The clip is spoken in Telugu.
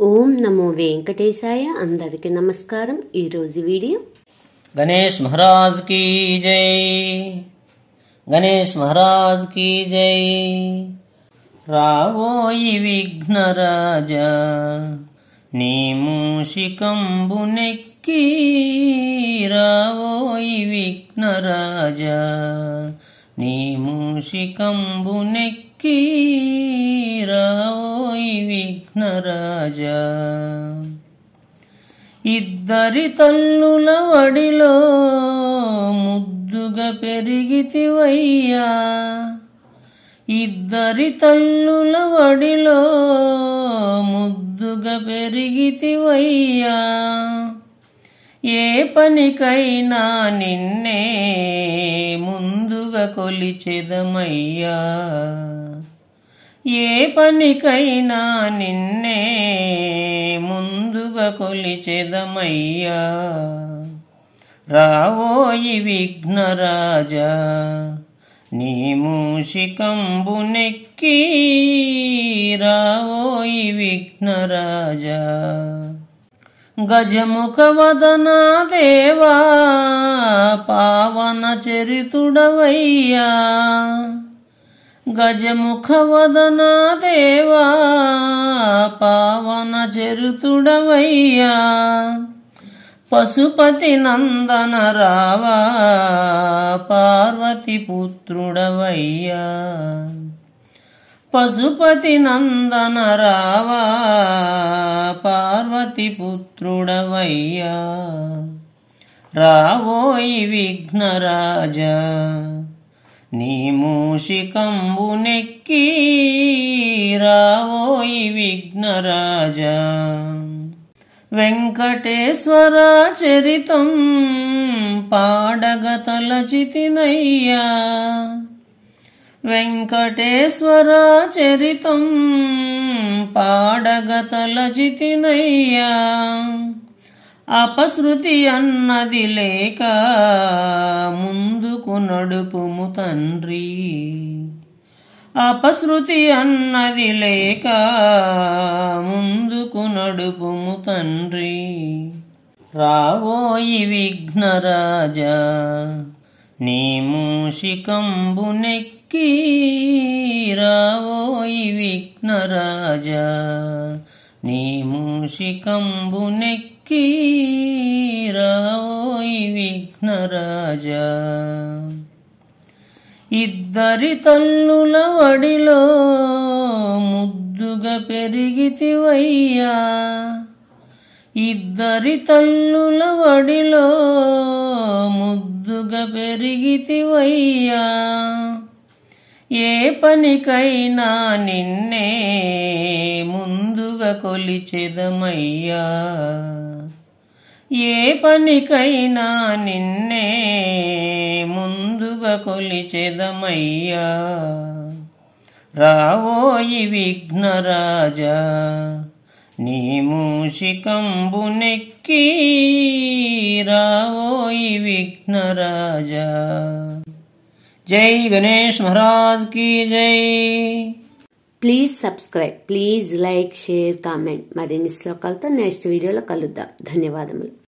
ఓం నమో వెంకటేశాయ. అందరికీ నమస్కారం. ఈరోజు వీడియో गणेश महाराज की जय, गणेश महाराज की जय। रावोई विघ्नराजा नी मूषिकंबुनेक्की, रावोई विघ्नराजा नी मूषिकंबुनेक्की, रावोई विघ्नराजा। ఇద్దరి తల్లుల వడిలో ముద్దుగా పెరిగితివయ్యా, ఇద్దరి తల్లుల వడిలో ముద్దుగా పెరిగితివయ్యా। ఏ పనికైనా నిన్నే ముందుగా కొలిచెదమయ్యా, ఏ పనికైనా నిన్నే ముందుగా కొలిచెదమయ్యా। రావోయి విఘ్నరాజా నీ మూషికంబునెక్కి, రావోయి విఘ్నరాజా। గజముఖ వదన దేవా పావన చరితుడవయ్యా, గజముఖ వదన దేవా పావన చరితుడవయ్యా। పశుపతి నందన రావా పార్వతి పుత్రుడవయ్యా, పశుపతి నందన రావా పార్వతి పుత్రుడవయ్యా। రావోయి విఘ్నరాజా నీ మూషికంబునెక్కి, రావోయి విఘ్నరాజా। వెంకటేశ్వర చరితం పాడగ తలచితినయ్యా, వెంకటేశ్వర చరితం పాడగ తలచితినయ్యా। అపశృతి అన్నది లేక ముందుకు నడుపుము తండ్రి, అపశృతి అన్నది లేక ముందుకు నడుపుము తండ్రి। రావోయి విఘ్నరాజా నీ మూషికంబునెక్కి, రావోయి విఘ్నరాజా నీ మూషికంబునెక్కి, రావోయి విఘ్నరాజా। ఇద్దరి తల్లుల వడిలో ముద్దుగా పెరిగితివయ్యా, ఇద్దరి తల్లుల వడిలో ముద్దుగా పెరిగితివయ్యా। ఏ పనికైనా నిన్నే ముందుగా కొలిచెదమయ్యా, ఏ పనికైనా నిన్నే ముందుగా కొలిచెదమయ్యా। రావోయి విఘ్నరాజా నీ మూషికంబునెక్కి, రావోయి విఘ్నరాజా। జై గణేష్ మహారాజ్ की జై। Please subscribe, please like, share, comment. మరిన్ని శ్లోకాలతో నెక్స్ట్ వీడియోలో కలుద్దాం. ధన్యవాదములు.